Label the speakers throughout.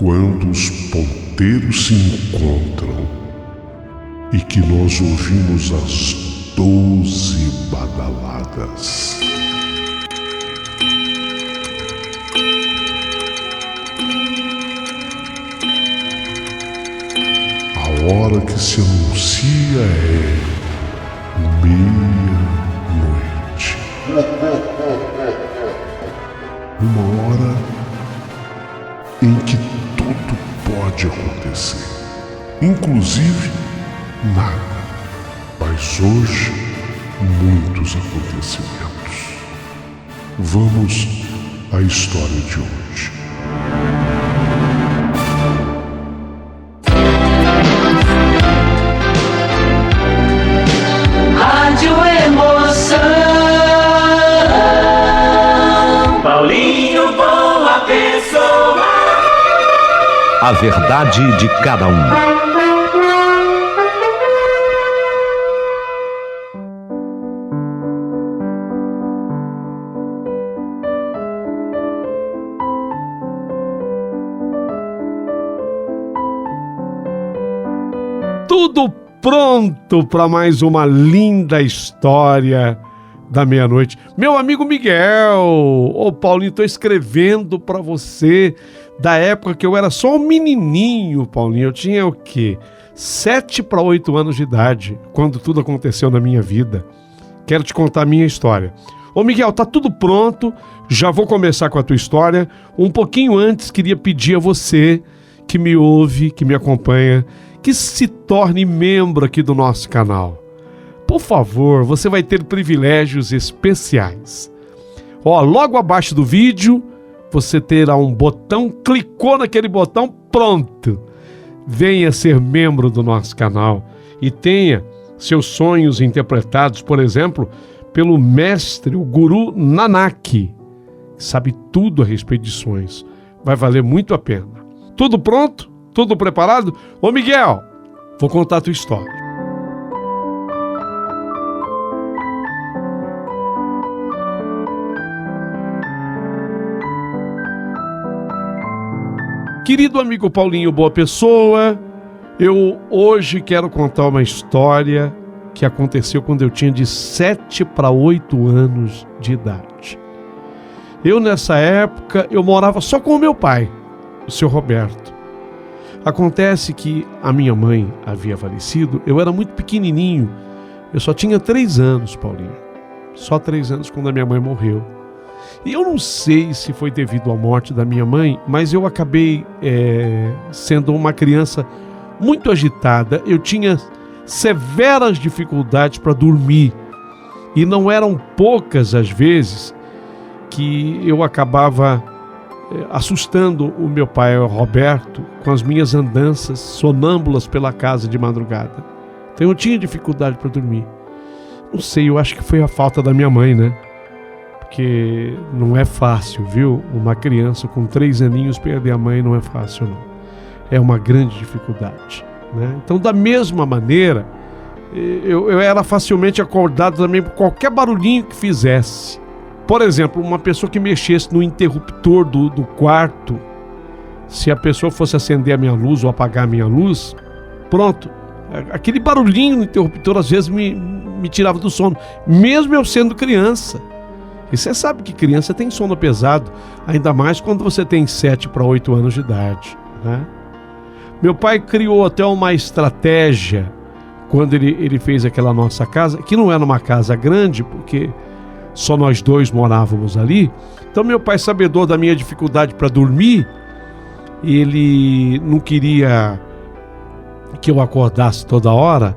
Speaker 1: Quando os ponteiros se encontram e que nós ouvimos as 12 badaladas. A hora que se anuncia é meia-noite. Uma hora em que tudo pode acontecer, inclusive nada. Mas hoje, muitos acontecimentos. Vamos à história de hoje.
Speaker 2: Rádio Emoção. Paulinho, boa pessoa.
Speaker 3: A verdade de cada um.
Speaker 4: Tudo pronto para mais uma linda história da meia-noite. Meu amigo Miguel, Paulinho, estou escrevendo para você da época que eu era só um menininho, Paulinho. Eu tinha o quê? 7 para 8 anos de idade, quando tudo aconteceu na minha vida. Quero te contar a minha história. Miguel, tá tudo pronto, já vou começar com a tua história. Um pouquinho antes, queria pedir a você que me ouve, que me acompanha, que se torne membro aqui do nosso canal. Por favor, você vai ter privilégios especiais. Logo abaixo do vídeo, você terá um botão, clicou naquele botão, pronto. Venha ser membro do nosso canal e tenha seus sonhos interpretados, por exemplo, pelo mestre, o Guru Nanak, que sabe tudo a respeito de sonhos. Vai valer muito a pena. Tudo pronto? Tudo preparado? Miguel, vou contar a tua história. Querido amigo Paulinho, boa pessoa, eu hoje quero contar uma história que aconteceu quando eu tinha de 7 para 8 anos de idade. Nessa época, eu morava só com o meu pai, o seu Roberto. Acontece que a minha mãe havia falecido, eu era muito pequenininho, eu só tinha 3 anos, Paulinho. Só 3 anos quando a minha mãe morreu. E eu não sei se foi devido à morte da minha mãe, mas eu acabei sendo uma criança muito agitada. Eu tinha severas dificuldades para dormir. E não eram poucas as vezes que eu acabava assustando o meu pai, o Roberto, com as minhas andanças sonâmbulas pela casa de madrugada. Então eu tinha dificuldade para dormir. Não sei, eu acho que foi a falta da minha mãe, né? Porque não é fácil, viu? Uma criança com 3 aninhos perder a mãe não é fácil, não. É uma grande dificuldade, né? Então, da mesma maneira, eu era facilmente acordado também por qualquer barulhinho que fizesse. Por exemplo, uma pessoa que mexesse no interruptor do quarto, se a pessoa fosse acender a minha luz ou apagar a minha luz, pronto. Aquele barulhinho no interruptor às vezes me tirava do sono, mesmo eu sendo criança. E você sabe que criança tem sono pesado, ainda mais quando você tem 7 para 8 anos de idade, né? Meu pai criou até uma estratégia quando ele fez aquela nossa casa, que não era uma casa grande, porque só nós 2 morávamos ali. Então meu pai, sabedor da minha dificuldade para dormir, ele não queria que eu acordasse toda hora,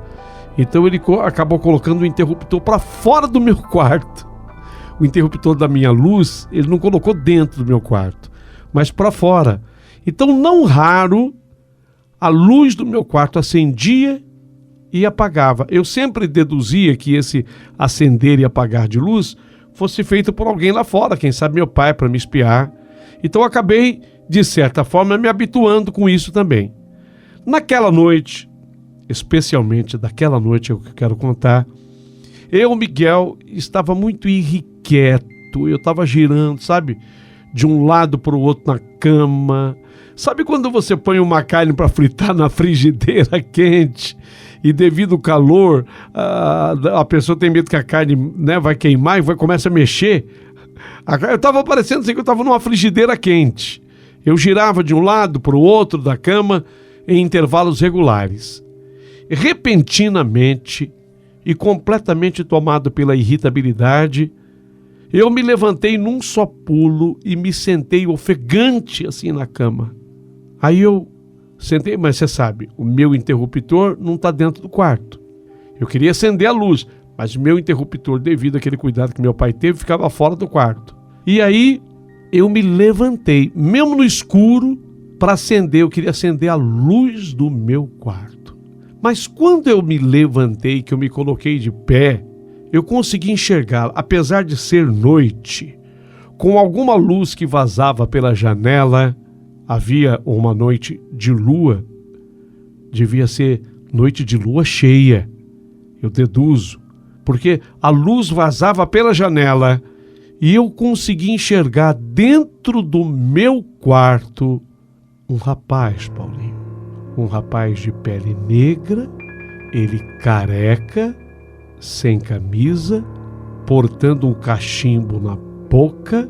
Speaker 4: então ele acabou colocando o interruptor para fora do meu quarto. O interruptor da minha luz, ele não colocou dentro do meu quarto, mas para fora. Então, não raro, a luz do meu quarto acendia e apagava. Eu sempre deduzia que esse acender e apagar de luz fosse feito por alguém lá fora, quem sabe meu pai, para me espiar. Então, eu acabei, de certa forma, me habituando com isso também. Naquela noite, especialmente daquela noite que eu quero contar, eu, Miguel, estava muito irrequieto, eu estava girando, sabe? de um lado para o outro na cama. Sabe quando você põe uma carne para fritar na frigideira quente e devido ao calor, a pessoa tem medo que a carne, né, vai queimar e começa a mexer? Eu estava parecendo assim que eu estava numa frigideira quente. Eu girava de um lado para o outro da cama em intervalos regulares. Repentinamente e completamente tomado pela irritabilidade, eu me levantei num só pulo e me sentei ofegante assim na cama. Aí eu sentei, mas você sabe, o meu interruptor não está dentro do quarto. Eu queria acender a luz, mas o meu interruptor, devido àquele cuidado que meu pai teve, ficava fora do quarto. E aí eu me levantei, mesmo no escuro, para acender. Eu queria acender a luz do meu quarto. Mas quando eu me levantei, que eu me coloquei de pé, eu consegui enxergar, apesar de ser noite, com alguma luz que vazava pela janela. Havia uma noite de lua, devia ser noite de lua cheia, eu deduzo, porque a luz vazava pela janela e eu consegui enxergar dentro do meu quarto um rapaz, Paulinho, um rapaz de pele negra, ele careca, sem camisa, portando um cachimbo na boca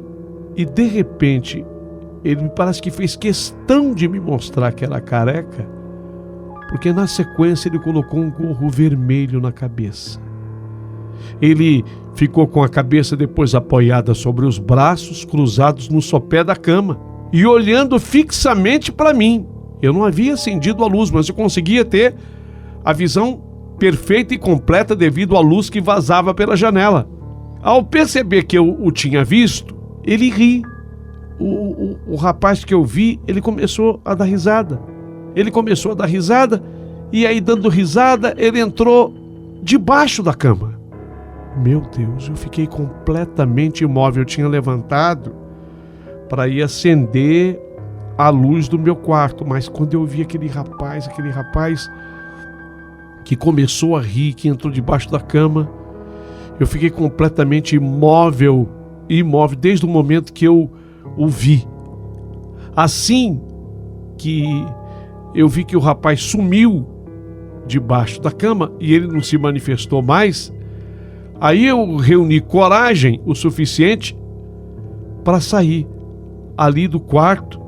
Speaker 4: e de repente ele me parece que fez questão de me mostrar que era careca, porque na sequência ele colocou um gorro vermelho na cabeça. Ele ficou com a cabeça depois apoiada sobre os braços cruzados no sopé da cama e olhando fixamente para mim. Eu não havia acendido a luz, mas eu conseguia ter a visão perfeita e completa devido à luz que vazava pela janela. Ao perceber que eu o tinha visto, ele ri. O rapaz que eu vi, ele começou a dar risada. E aí, dando risada, ele entrou debaixo da cama. Meu Deus, eu fiquei completamente imóvel. Eu tinha levantado para ir acender a luz do meu quarto, mas quando eu vi aquele rapaz que começou a rir, que entrou debaixo da cama, eu fiquei completamente imóvel desde o momento que eu o vi. Assim que eu vi que o rapaz sumiu debaixo da cama e ele não se manifestou mais, aí eu reuni coragem o suficiente para sair ali do quarto.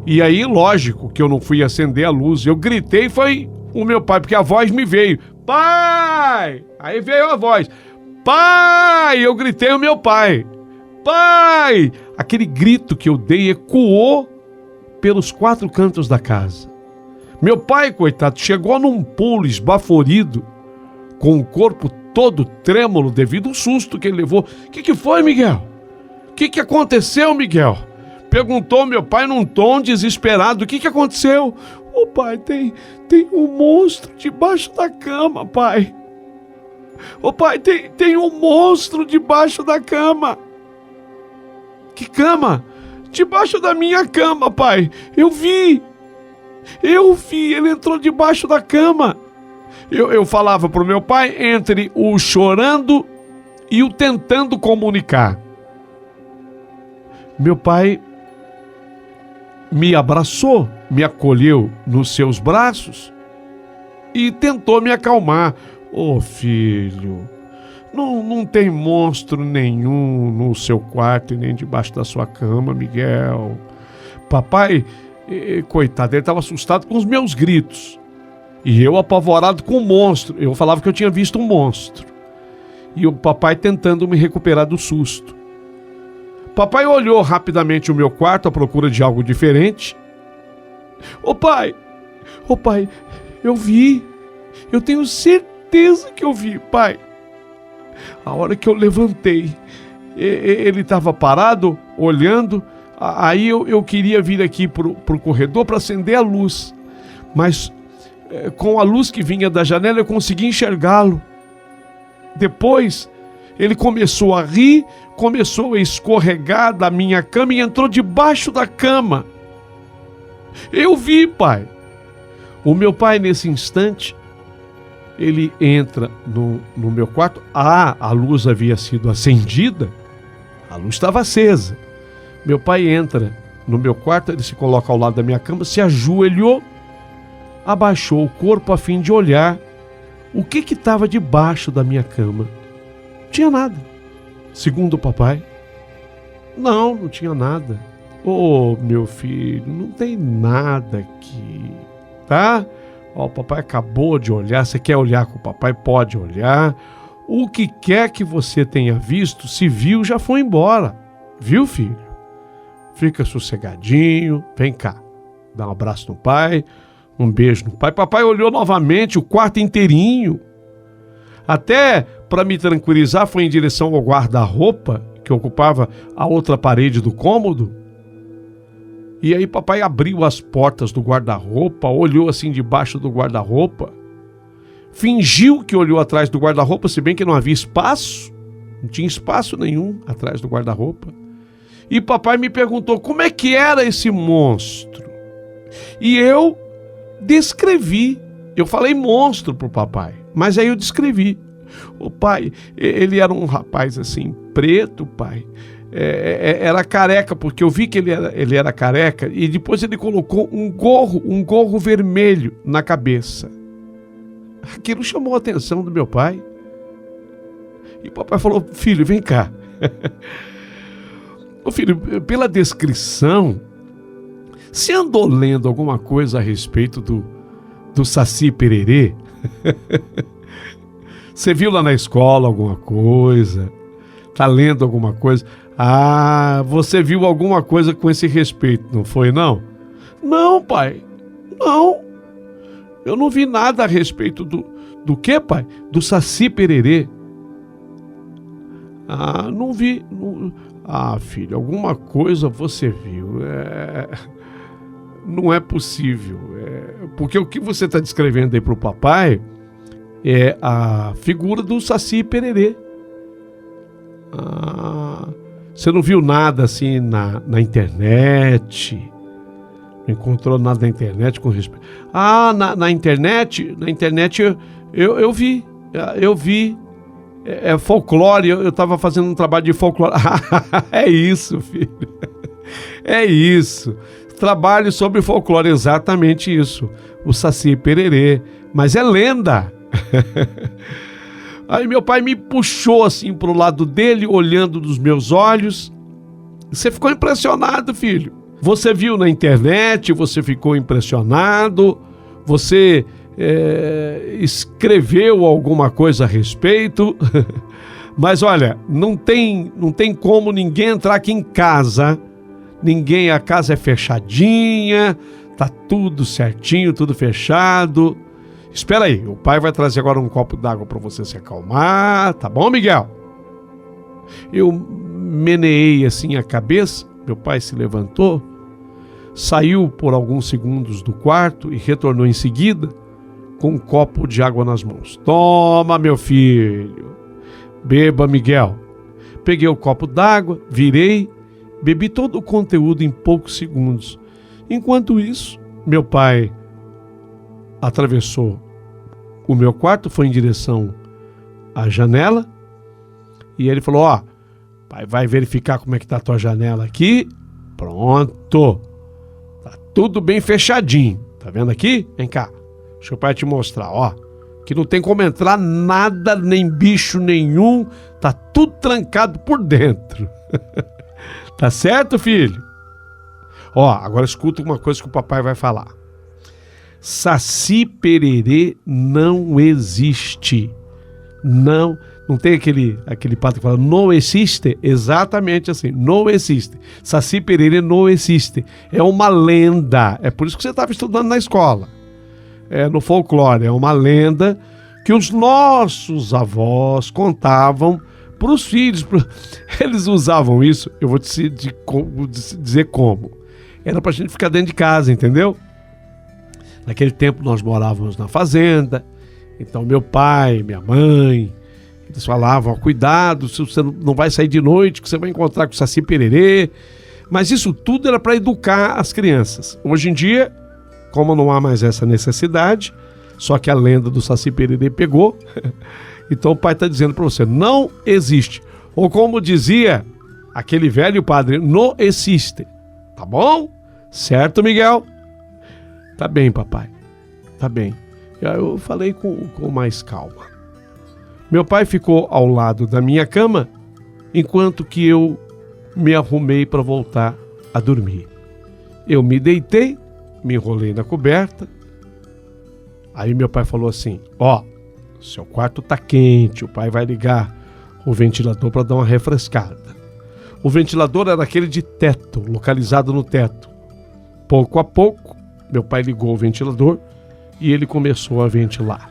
Speaker 4: E aí, lógico que eu não fui acender a luz, eu gritei, foi o meu pai, porque a voz me veio: pai! Aí veio a voz: pai! Eu gritei o meu pai: pai! Aquele grito que eu dei ecoou pelos 4 cantos da casa. Meu pai, coitado, chegou num pulo esbaforido, com o corpo todo trêmulo devido ao susto que ele levou. O que foi, Miguel? O que aconteceu, Miguel? Perguntou meu pai num tom desesperado. O que aconteceu? Ô pai, tem um monstro debaixo da cama, pai. Ô pai, tem um monstro debaixo da cama. Que cama? Debaixo da minha cama, pai. Eu vi, ele entrou debaixo da cama. Eu falava pro meu pai entre o chorando e o tentando comunicar. Meu pai me abraçou, me acolheu nos seus braços e tentou me acalmar. Ô filho, não tem monstro nenhum no seu quarto e nem debaixo da sua cama, Miguel. Papai, coitado, ele estava assustado com os meus gritos. E eu apavorado com o monstro. Eu falava que eu tinha visto um monstro. E o papai tentando me recuperar do susto. Papai olhou rapidamente o meu quarto à procura de algo diferente. Ô pai, eu vi. Eu tenho certeza que eu vi, pai. A hora que eu levantei, ele estava parado, olhando. Aí eu queria vir aqui pro corredor para acender a luz. Mas com a luz que vinha da janela eu consegui enxergá-lo. Depois ele começou a rir, começou a escorregar da minha cama e entrou debaixo da cama. Eu vi, pai. O meu pai, nesse instante, ele entra no meu quarto. A luz havia sido acendida, a luz estava acesa, Meu pai entra no meu quarto, ele se coloca ao lado da minha cama, se ajoelhou, abaixou o corpo a fim de olhar o que estava debaixo da minha cama. Não tinha nada. Segundo o papai, não tinha nada. Ô, meu filho, não tem nada aqui, tá? Ó, o papai acabou de olhar, você quer olhar com o papai? Pode olhar. O que quer que você tenha visto, se viu, já foi embora. Viu, filho? Fica sossegadinho, vem cá. Dá um abraço no pai, um beijo no pai. Papai olhou novamente o quarto inteirinho. Até, para me tranquilizar, foi em direção ao guarda-roupa, que ocupava a outra parede do cômodo. E aí papai abriu as portas do guarda-roupa, olhou assim debaixo do guarda-roupa, fingiu que olhou atrás do guarda-roupa, se bem que não havia espaço, não tinha espaço nenhum atrás do guarda-roupa. E papai me perguntou como é que era esse monstro. E eu descrevi, eu falei monstro pro papai, mas aí eu descrevi. O pai, ele era um rapaz assim, preto, pai. Era careca, porque eu vi que ele era careca, e depois ele colocou um gorro vermelho na cabeça. Aquilo chamou a atenção do meu pai. E o papai falou: filho, vem cá. Ô filho, pela descrição, você andou lendo alguma coisa a respeito do Saci Pererê? Você viu lá na escola alguma coisa? Tá lendo alguma coisa? Ah, você viu alguma coisa com esse respeito, não foi, não? Não, pai, não. Eu não vi nada a respeito do quê, pai? Do Saci Pererê. Ah, não vi. Não... Ah, filho, alguma coisa você viu. Não é possível. Porque o que você está descrevendo aí para o papai é a figura do Saci Pererê. Ah, você não viu nada assim na internet? Não encontrou nada na internet com respeito? Ah, na internet eu vi. Eu vi. É folclore, eu estava fazendo um trabalho de folclore. É isso, filho. É isso. Trabalho sobre folclore, exatamente isso. O Saci Pererê. Mas é lenda. Aí meu pai me puxou assim pro lado dele, olhando nos meus olhos. Você ficou impressionado, filho. Você viu na internet, você ficou impressionado, você escreveu alguma coisa a respeito. Mas olha, não tem como ninguém entrar aqui em casa. A casa é fechadinha, tá tudo certinho, tudo fechado. Espera aí, o pai vai trazer agora um copo d'água para você se acalmar, tá bom, Miguel? Eu meneei assim a cabeça, meu pai se levantou, saiu por alguns segundos do quarto e retornou em seguida com um copo de água nas mãos. Toma, meu filho, beba, Miguel. Peguei o copo d'água, virei, bebi todo o conteúdo em poucos segundos. Enquanto isso, meu pai atravessou o meu quarto, foi em direção à janela e ele falou: ó, pai, vai verificar como é que tá a tua janela aqui. Pronto, tá tudo bem fechadinho, tá vendo aqui? Vem cá, deixa o pai te mostrar, ó, que não tem como entrar nada, nem bicho nenhum, tá tudo trancado por dentro. Tá certo, filho? Ó, agora escuta uma coisa que o papai vai falar. Saci Pererê não existe. Não tem aquele padre que fala não existe? Exatamente assim, não existe. Saci Pererê não existe. É uma lenda. É por isso que você estava estudando na escola. No folclore. É uma lenda que os nossos avós contavam para os filhos. Eles usavam isso, eu vou te dizer como. Era para a gente ficar dentro de casa, entendeu? Naquele tempo nós morávamos na fazenda, então meu pai, minha mãe, eles falavam: cuidado, você não vai sair de noite, que você vai encontrar com o Saci Pererê. Mas isso tudo era para educar as crianças. Hoje em dia, como não há mais essa necessidade, só que a lenda do Saci Pererê pegou, então o pai está dizendo para você: não existe. Ou como dizia Aquele velho padre não existe. Tá bom? Certo, Miguel? Tá bem, papai. Tá bem. Eu falei com mais calma. Meu pai ficou ao lado da minha cama, enquanto que eu me arrumei para voltar a dormir. Eu me deitei, me enrolei na coberta. Aí meu pai falou assim: ó, seu quarto tá quente, o pai vai ligar o ventilador para dar uma refrescada. O ventilador era aquele de teto, localizado no teto. Pouco a pouco, meu pai ligou o ventilador e ele começou a ventilar.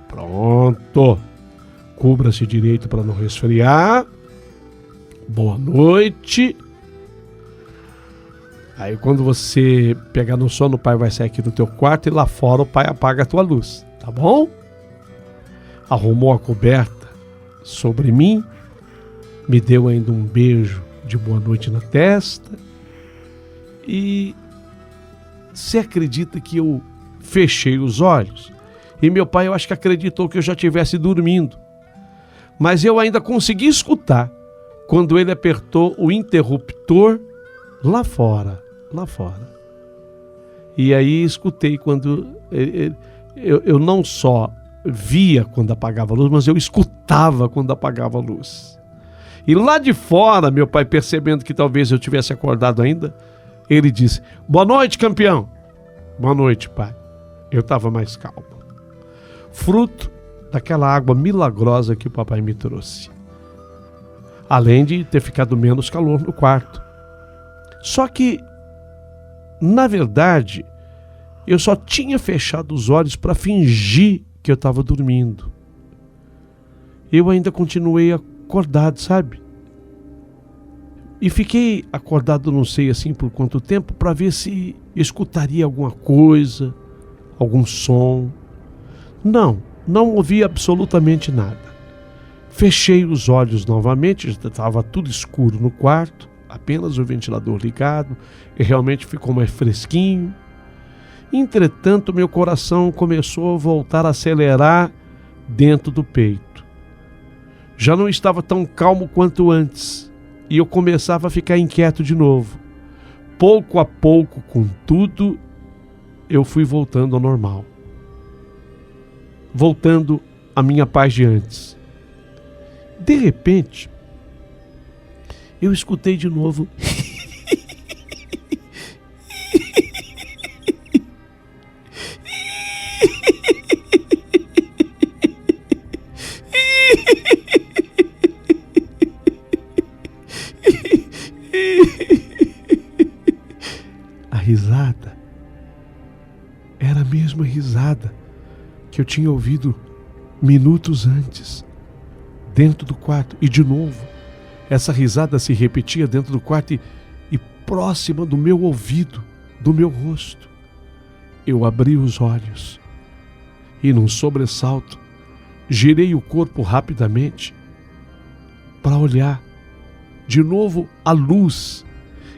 Speaker 4: Pronto. Cubra-se direito para não resfriar. Boa noite. Aí quando você pegar no sono, o pai vai sair aqui do teu quarto e lá fora o pai apaga a tua luz, tá bom? Arrumou a coberta sobre mim, me deu ainda um beijo de boa noite na testa e você acredita que eu fechei os olhos? E meu pai, eu acho que acreditou que eu já estivesse dormindo, mas eu ainda consegui escutar quando ele apertou o interruptor lá fora. E aí escutei quando eu não só via quando apagava a luz, mas eu escutava quando apagava a luz. E lá de fora, meu pai, percebendo que talvez eu tivesse acordado ainda, ele disse: boa noite, campeão. Boa noite, pai. Eu estava mais calmo. Fruto daquela água milagrosa que o papai me trouxe. Além de ter ficado menos calor no quarto. Só que, na verdade, eu só tinha fechado os olhos para fingir que eu estava dormindo. Eu ainda continuei acordado, sabe? E fiquei acordado, não sei assim por quanto tempo, para ver se escutaria alguma coisa, algum som. Não ouvi absolutamente nada. Fechei os olhos novamente, já estava tudo escuro no quarto, apenas o ventilador ligado, e realmente ficou mais fresquinho. Entretanto, meu coração começou a voltar a acelerar dentro do peito. Já não estava tão calmo quanto antes, e eu começava a ficar inquieto de novo. Pouco a pouco, contudo, eu fui voltando ao normal. Voltando à minha paz de antes. De repente, eu escutei de novo. A risada era a mesma risada que eu tinha ouvido minutos antes, dentro do quarto. E de novo, essa risada se repetia dentro do quarto e próxima do meu ouvido, do meu rosto. Eu abri os olhos e, num sobressalto, girei o corpo rapidamente para olhar de novo a luz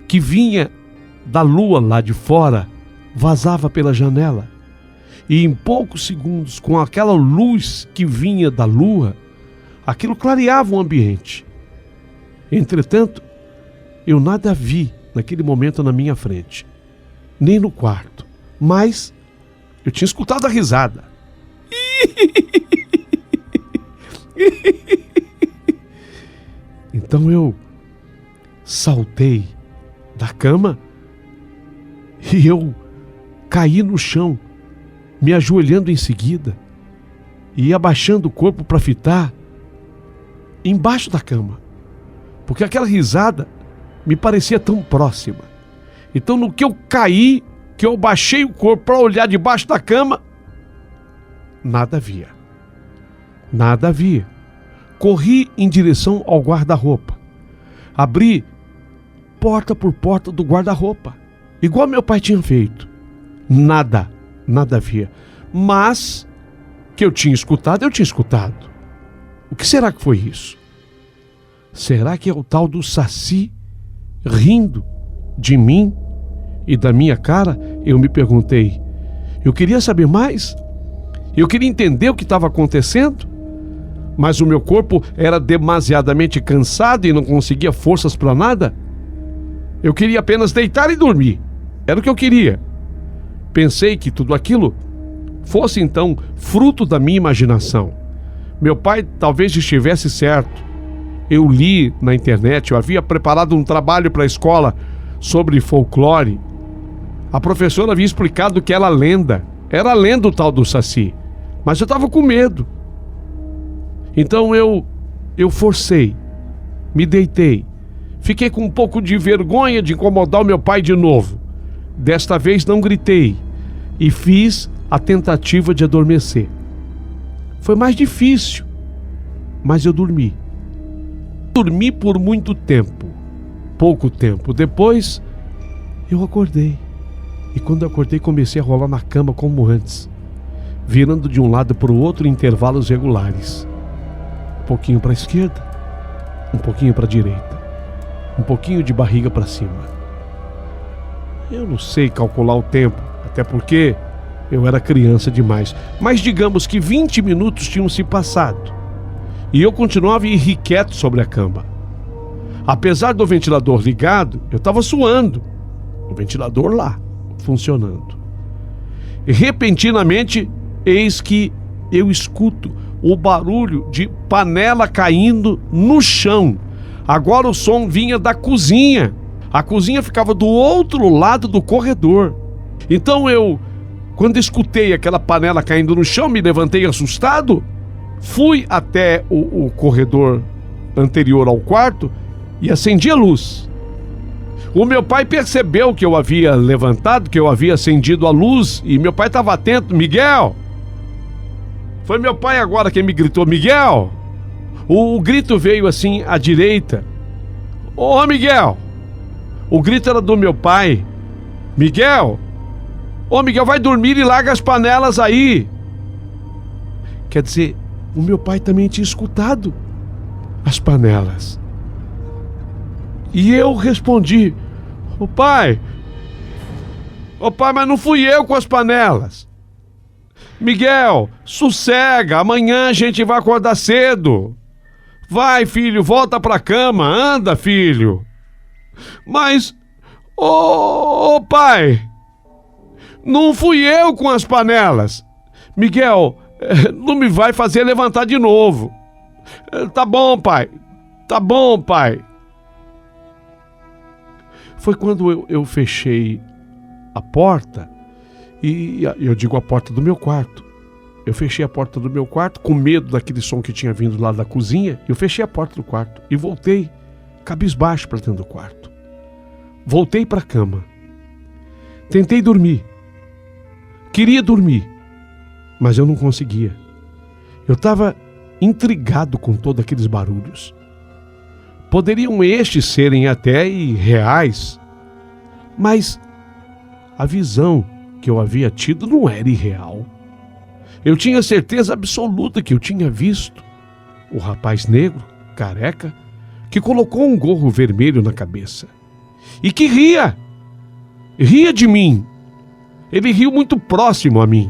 Speaker 4: que vinha da lua lá de fora, vazava pela janela. E em poucos segundos, com aquela luz que vinha da lua, aquilo clareava o ambiente. Entretanto, eu nada vi naquele momento na minha frente, nem no quarto, mas eu tinha escutado a risada. Então eu saltei da cama e eu caí no chão, me ajoelhando em seguida e abaixando o corpo para fitar embaixo da cama, porque aquela risada me parecia tão próxima. Então, no que eu caí, que eu baixei o corpo para olhar debaixo da cama, nada havia. Nada havia. Corri em direção ao guarda-roupa. Abri porta por porta do guarda-roupa, igual meu pai tinha feito. Nada havia. Mas que eu tinha escutado. O que será que foi isso? Será que é o tal do Saci rindo de mim e da minha cara? Eu me perguntei. Eu queria saber mais. Eu queria entender o que estava acontecendo. mas o meu corpo era demasiadamente cansado e não conseguia forças para nada. Eu queria apenas deitar e dormir. Era o que eu queria. Pensei que tudo aquilo fosse então fruto da minha imaginação. Meu pai talvez estivesse certo. Eu li na internet, eu havia preparado um trabalho para a escola sobre folclore. A professora havia explicado que era lenda o tal do Saci, mas eu estava com medo. Então eu forcei, me deitei, fiquei com um pouco de vergonha de incomodar o meu pai de novo. Desta vez não gritei e fiz a tentativa de adormecer. Foi mais difícil, mas eu dormi. Dormi por muito tempo, pouco tempo. Depois eu acordei. E quando eu acordei, comecei a rolar na cama como antes, virando de um lado para o outro em intervalos regulares. Um pouquinho para a esquerda, um pouquinho para a direita, um pouquinho de barriga para cima. Eu não sei calcular o tempo, até porque eu era criança demais, mas digamos que 20 minutos tinham se passado e eu continuava irrequieto sobre a cama. Apesar do ventilador ligado, eu estava suando, o ventilador lá, funcionando. E repentinamente, eis que eu escuto o barulho de panela caindo no chão. Agora o som vinha da cozinha. A cozinha ficava do outro lado do corredor. Então quando escutei aquela panela caindo no chão, me levantei assustado, fui até o corredor anterior ao quarto e acendi a luz. O meu pai percebeu que eu havia levantado, que eu havia acendido a luz, e meu pai estava atento. Miguel! Foi meu pai agora quem me gritou, Miguel! O grito veio assim à direita. Ô Miguel! O grito era do meu pai. Miguel! Ô Miguel, vai dormir e larga as panelas aí! Quer dizer, o meu pai também tinha escutado as panelas. E eu respondi, Ô pai, mas não fui eu com as panelas. Miguel, sossega, amanhã a gente vai acordar cedo. Vai, filho, volta pra cama, anda, filho. Mas, ô pai, não fui eu com as panelas. Miguel, não me vai fazer levantar de novo. Tá bom, pai. Foi quando eu fechei a porta, e eu digo a porta do meu quarto. Eu fechei a porta do meu quarto com medo daquele som que tinha vindo lá da cozinha. Eu fechei a porta do quarto e voltei cabisbaixo para dentro do quarto. Voltei para a cama. Tentei dormir. Queria dormir, mas eu não conseguia. Eu estava intrigado com todos aqueles barulhos. Poderiam estes serem até irreais, mas a visão que eu havia tido não era irreal. Eu tinha certeza absoluta que eu tinha visto o rapaz negro, careca, que colocou um gorro vermelho na cabeça e que ria de mim. Ele riu muito próximo a mim.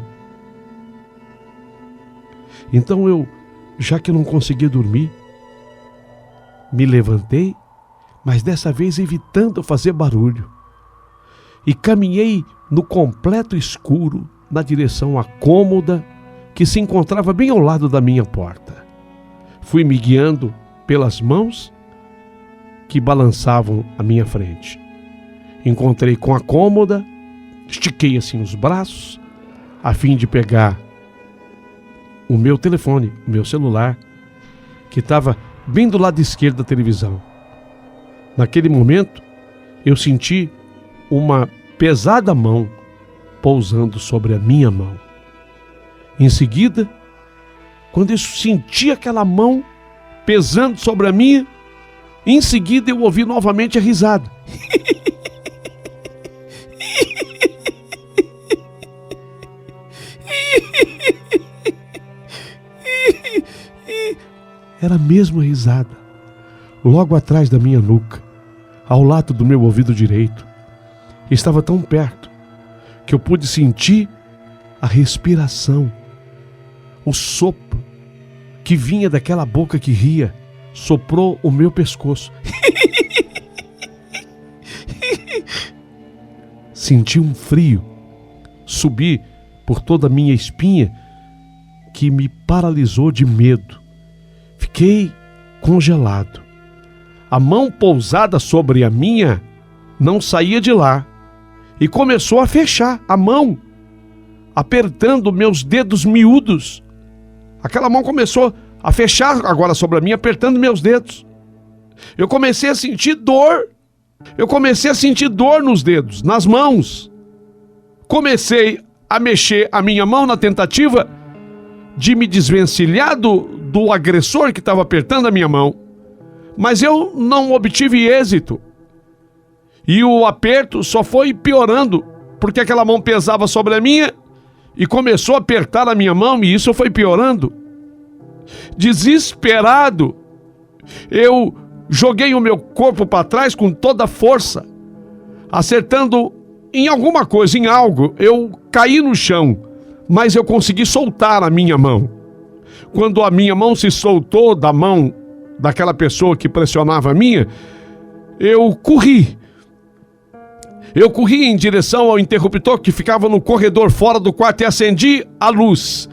Speaker 4: Então já que não conseguia dormir, me levantei, mas dessa vez evitando fazer barulho, e caminhei no completo escuro na direção à cômoda que se encontrava bem ao lado da minha porta. Fui me guiando pelas mãos que balançavam à minha frente. Encontrei com a cômoda, estiquei assim os braços, a fim de pegar o meu telefone, o meu celular, que estava bem do lado esquerdo da televisão. Naquele momento, eu senti uma pesada mão pousando sobre a minha mão. Em seguida, quando eu senti aquela mão pesando sobre a minha, em seguida eu ouvi novamente a risada. Era a mesma risada, logo atrás da minha nuca, ao lado do meu ouvido direito. Estava tão perto que eu pude sentir a respiração, o sopro que vinha daquela boca que ria soprou o meu pescoço. Senti um frio subir por toda a minha espinha que me paralisou de medo. Fiquei congelado. A mão pousada sobre a minha não saía de lá e começou a fechar a mão, apertando meus dedos miúdos. Aquela mão começou a fechar agora sobre a minha, apertando meus dedos. Eu comecei a sentir dor. Eu comecei a sentir dor nos dedos, nas mãos. Comecei a mexer a minha mão na tentativa de me desvencilhar do agressor que estava apertando a minha mão. Mas eu não obtive êxito. E o aperto só foi piorando, porque aquela mão pesava sobre a minha e começou a apertar a minha mão, e isso foi piorando. Desesperado, eu joguei o meu corpo para trás com toda a força, acertando em alguma coisa, em algo. Eu caí no chão, mas eu consegui soltar a minha mão. Quando a minha mão se soltou da mão daquela pessoa que pressionava a minha, eu corri. Eu corri em direção ao interruptor que ficava no corredor fora do quarto e acendi a luz.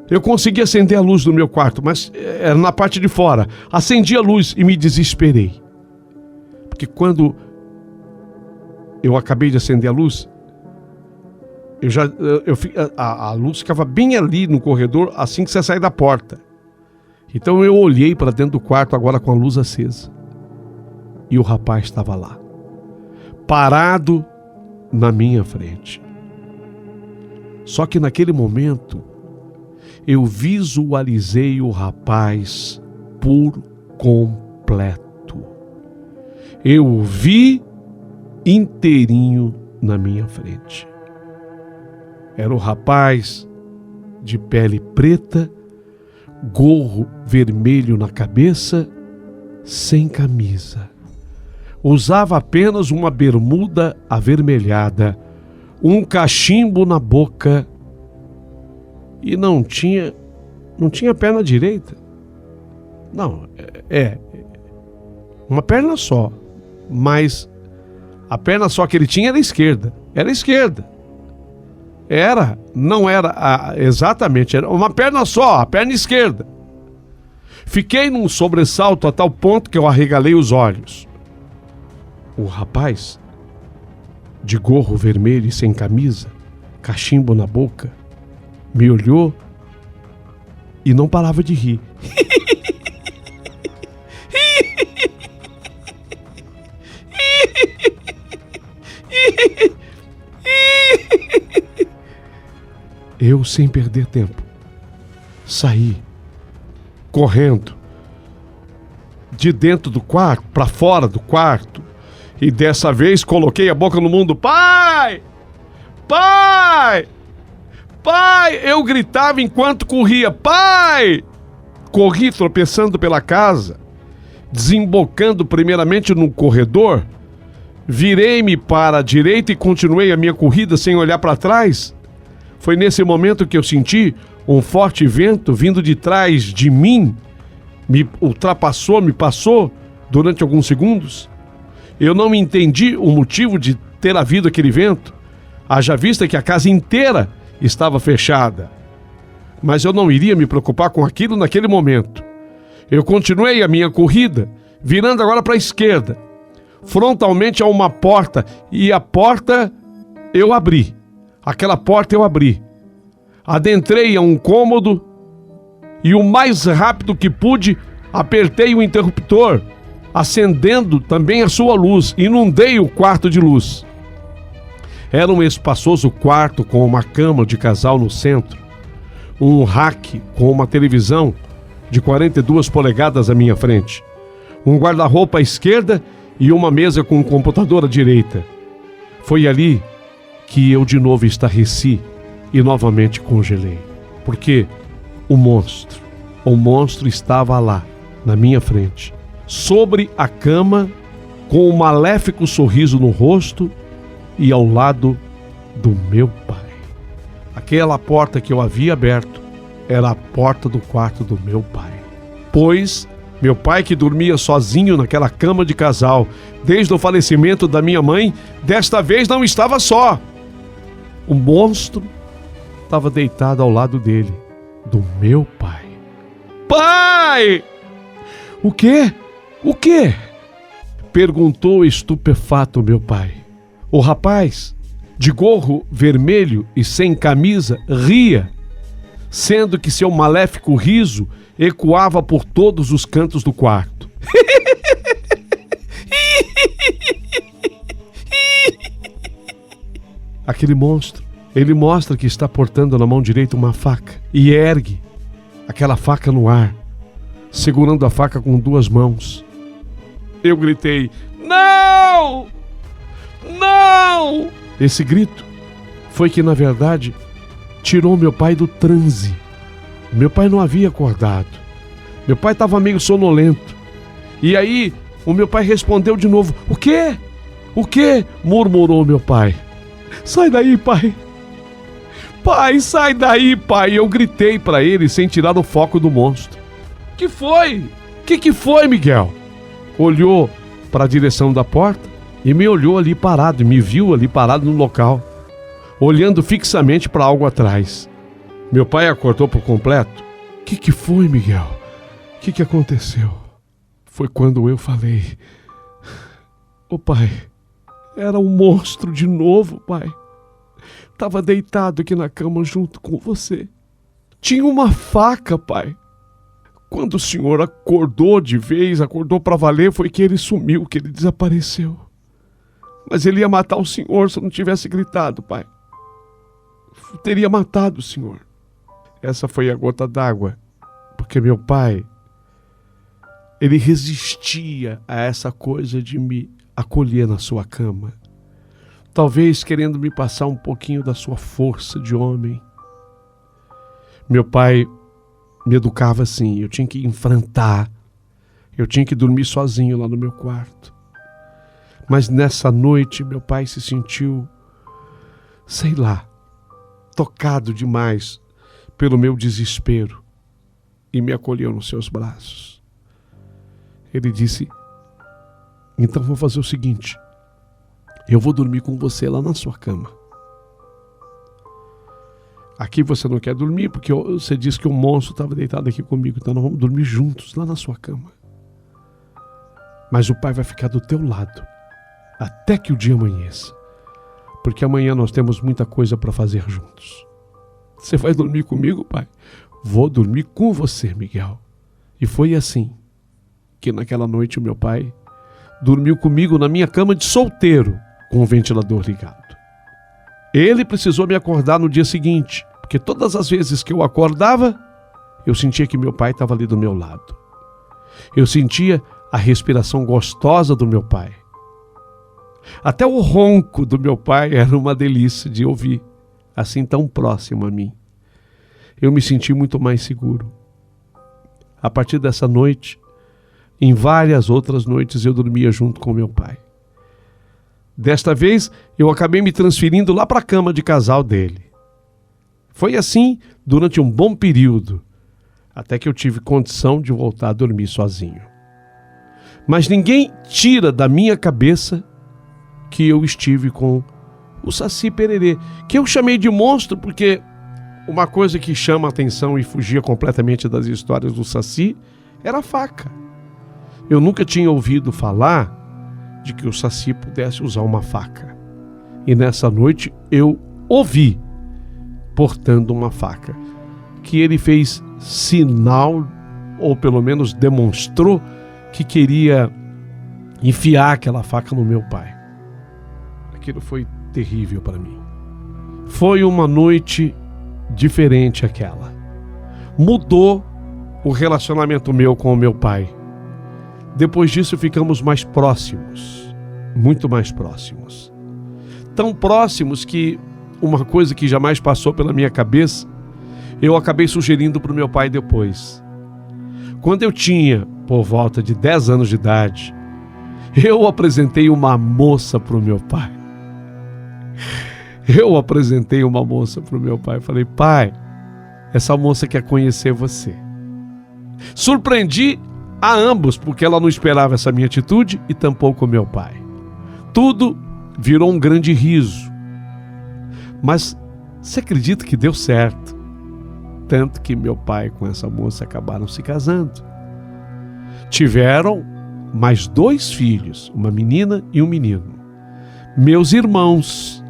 Speaker 4: Eu consegui acender a luz do meu quarto, mas era na parte de fora. Acendi a luz e me desesperei. Porque quando eu acabei de acender a luz, a luz ficava bem ali no corredor assim que você sai da porta. Então eu olhei para dentro do quarto agora com a luz acesa. E o rapaz estava lá, parado na minha frente. Só que naquele momento eu visualizei o rapaz por completo. Eu o vi inteirinho na minha frente. Era o rapaz de pele preta, gorro vermelho na cabeça, sem camisa. Usava apenas uma bermuda avermelhada, um cachimbo na boca e não tinha perna direita. Não, uma perna só, mas a perna só que ele tinha era esquerda. Era esquerda. Não era exatamente, era uma perna só, a perna esquerda. Fiquei num sobressalto a tal ponto que eu arregalei os olhos. O rapaz, de gorro vermelho e sem camisa, cachimbo na boca, me olhou e não parava de rir. Eu, sem perder tempo, saí correndo de dentro do quarto para fora do quarto e dessa vez coloquei a boca no mundo. Pai! Pai! Pai! Eu gritava enquanto corria. Pai! Corri tropeçando pela casa, desembocando primeiramente no corredor, virei-me para a direita e continuei a minha corrida sem olhar para trás. Foi nesse momento que eu senti um forte vento vindo de trás de mim, me ultrapassou, me passou durante alguns segundos. Eu não entendi o motivo de ter havido aquele vento, haja vista que a casa inteira estava fechada. Mas eu não iria me preocupar com aquilo naquele momento. Eu continuei a minha corrida, virando agora para a esquerda, frontalmente a uma porta, e a porta eu abri. Aquela porta eu abri. Adentrei a um cômodo e o mais rápido que pude apertei o interruptor, acendendo também a sua luz, inundei o quarto de luz. Era um espaçoso quarto com uma cama de casal no centro, um rack com uma televisão de 42 polegadas à minha frente, um guarda-roupa à esquerda e uma mesa com um computador à direita. Foi ali que eu de novo estarreci e novamente congelei, porque o monstro estava lá, na minha frente, sobre a cama, com um maléfico sorriso no rosto e ao lado do meu pai. Aquela porta que eu havia aberto era a porta do quarto do meu pai. Pois meu pai, que dormia sozinho naquela cama de casal desde o falecimento da minha mãe, desta vez não estava só. O monstro estava deitado ao lado dele, do meu pai. Pai! O quê? O quê? Perguntou estupefato meu pai. O rapaz, de gorro vermelho e sem camisa, ria, sendo que seu maléfico riso ecoava por todos os cantos do quarto. Aquele monstro, ele mostra que está portando na mão direita uma faca e ergue aquela faca no ar, segurando a faca com 2 mãos. Eu gritei: não! Não! Esse grito foi que, na verdade, tirou meu pai do transe. Meu pai não havia acordado. Meu pai estava meio sonolento. E aí, o meu pai respondeu de novo: o quê? O quê? Murmurou meu pai. Sai daí, pai. Pai, sai daí, pai. Eu gritei para ele sem tirar o foco do monstro. Que foi? Que foi, Miguel? Olhou para a direção da porta e me olhou ali parado, me viu ali parado no local, olhando fixamente para algo atrás. Meu pai acordou por completo. Que foi, Miguel? Que aconteceu? Foi quando eu falei: ô pai, era um monstro de novo, pai. Tava deitado aqui na cama junto com você. Tinha uma faca, pai. Quando o senhor acordou de vez, acordou pra valer, foi que ele sumiu, que ele desapareceu. Mas ele ia matar o senhor se eu não tivesse gritado, pai. Teria matado o senhor. Essa foi a gota d'água, porque meu pai, ele resistia a essa coisa de me acolher na sua cama. Talvez querendo me passar um pouquinho da sua força de homem. Meu pai me educava assim, eu tinha que enfrentar, eu tinha que dormir sozinho lá no meu quarto. Mas nessa noite meu pai se sentiu, sei lá, tocado demais pelo meu desespero e me acolheu nos seus braços. Ele disse: então vou fazer o seguinte, eu vou dormir com você lá na sua cama. Aqui você não quer dormir porque você disse que o monstro estava deitado aqui comigo, então nós vamos dormir juntos lá na sua cama. Mas o pai vai ficar do teu lado até que o dia amanheça, porque amanhã nós temos muita coisa para fazer juntos. Você vai dormir comigo, pai? Vou dormir com você, Miguel. E foi assim que naquela noite o meu pai dormiu comigo na minha cama de solteiro, com o ventilador ligado. Ele precisou me acordar no dia seguinte, porque todas as vezes que eu acordava, eu sentia que meu pai estava ali do meu lado. Eu sentia a respiração gostosa do meu pai. Até o ronco do meu pai era uma delícia de ouvir, assim tão próximo a mim. Eu me senti muito mais seguro. A partir dessa noite, em várias outras noites eu dormia junto com meu pai. Desta vez, eu acabei me transferindo lá para a cama de casal dele. Foi assim durante um bom período, até que eu tive condição de voltar a dormir sozinho. Mas ninguém tira da minha cabeça que eu estive com o Saci Pererê, que eu chamei de monstro porque uma coisa que chama a atenção e fugia completamente das histórias do Saci era a faca. Eu nunca tinha ouvido falar de que o Saci pudesse usar uma faca. E nessa noite eu ouvi portando uma faca, que ele fez sinal, ou pelo menos demonstrou, que queria enfiar aquela faca no meu pai. Aquilo foi terrível para mim. Foi uma noite diferente aquela. Mudou o relacionamento meu com o meu pai. Depois disso ficamos mais próximos, muito mais próximos. Tão próximos que uma coisa que jamais passou pela minha cabeça, eu acabei sugerindo para o meu pai depois. Quando eu tinha por volta de 10 anos de idade, eu apresentei uma moça para o meu pai. Falei: pai, Essa moça quer conhecer você. Surpreendi a ambos, porque ela não esperava essa minha atitude e tampouco meu pai. Tudo virou um grande riso. Mas você acredita que deu certo? Tanto que meu pai com essa moça acabaram se casando. Tiveram mais 2 filhos, uma menina e um menino. Meus irmãos.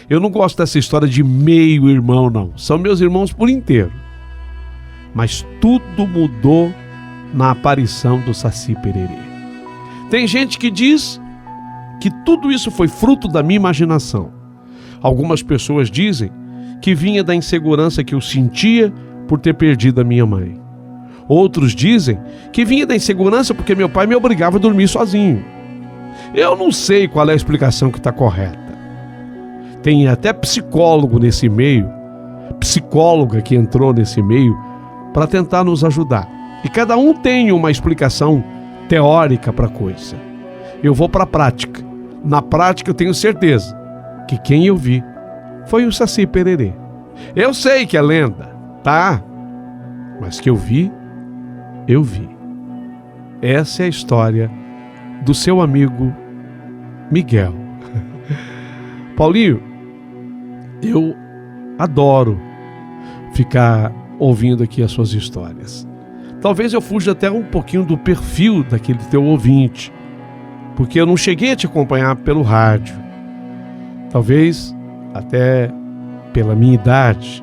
Speaker 4: Eu não gosto dessa história de meio irmão, não. São meus irmãos por inteiro. Mas tudo mudou na aparição do Saci Pererê. Tem gente que diz que tudo isso foi fruto da minha imaginação. Algumas pessoas dizem que vinha da insegurança que eu sentia por ter perdido a minha mãe. Outros dizem que vinha da insegurança porque meu pai me obrigava a dormir sozinho. Eu não sei qual é a explicação que está correta. Tem até psicólogo nesse meio, psicóloga que entrou nesse meio para tentar nos ajudar. E cada um tem uma explicação teórica para a coisa. Eu vou para a prática. Na prática eu tenho certeza que quem eu vi foi o Saci Pererê. Eu sei que é lenda, tá? Mas que eu vi, eu vi. Essa é a história do seu amigo Miguel. Paulinho, eu adoro ficar ouvindo aqui as suas histórias. Talvez eu fuja até um pouquinho do perfil daquele teu ouvinte, porque eu não cheguei a te acompanhar pelo rádio. Talvez até pela minha idade.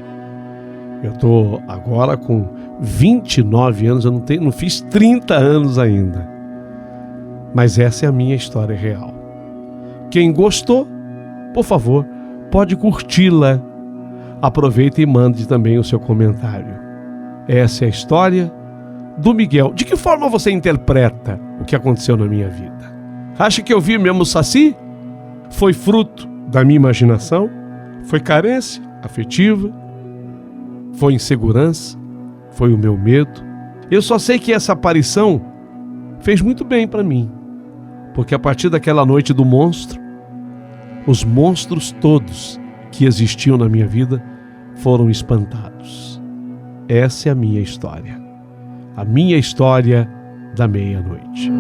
Speaker 4: Eu estou agora com 29 anos, eu não fiz 30 anos ainda. Mas essa é a minha história real. Quem gostou, por favor, pode curti-la. Aproveita e mande também o seu comentário. Essa é a história do Miguel. De que forma você interpreta o que aconteceu na minha vida? Acha que eu vi mesmo o Saci? Foi fruto da minha imaginação? Foi carência afetiva? Foi insegurança? Foi o meu medo? Eu só sei que essa aparição fez muito bem para mim, porque a partir daquela noite do monstro, os monstros todos que existiam na minha vida foram espantados. Essa é a minha história da meia-noite.